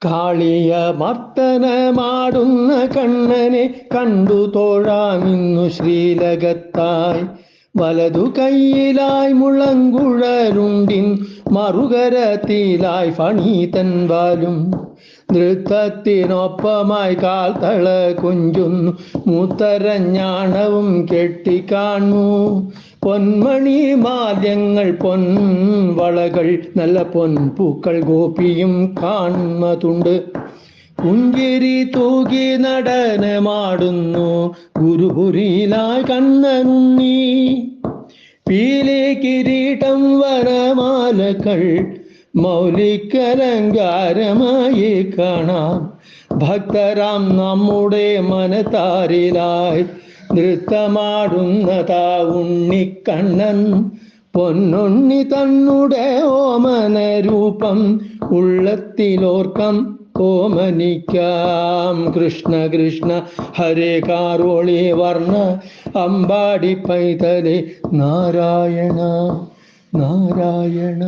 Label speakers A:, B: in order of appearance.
A: കാളിയ മർത്തനമാടുന്ന കണ്ണനെ കണ്ടു തോഴാമിന്നു ശ്രീലകത്തായി. വലതു കൈയിലായി മുളങ്കുഴലുണ്ടിൻ മറുകരത്തിലായി ഫണീതൻ വാലും. നൃത്തത്തിനൊപ്പമായി കാൽത്തള കുഞ്ചുന്നു മൂത്തരഞ്ഞാണവും കെട്ടിക്കാണു. പൊന്മണി മാല്യങ്ങൾ പൊൻവളകൾ നല്ല പൊൻപൂക്കൾ ഗോപിയും കാൺമതുണ്ട്. പുഞ്ചിരി തൂകി നടനമാടുന്നു ഗുരുപുരിയിലായി കണ്ണനുണ്ണി. പീലി കിരീടം വനമാലകൾ മൗലികലങ്കാരമായി കാണാം. ഭക്തരാം നമ്മുടെ മനതാരിലായി നൃത്തമാടുന്നതാ ഉണ്ണിക്കണ്ണൻ. പൊന്നുണ്ണി തന്നുടെ ഓമന രൂപം ഉള്ളത്തിലോർക്കം ഓമനിക്കാം. കൃഷ്ണ കൃഷ്ണ ഹരേ കാരോളി വർണ്ണ അമ്പാടി പൈതലേ നാരായണ നാരായണ.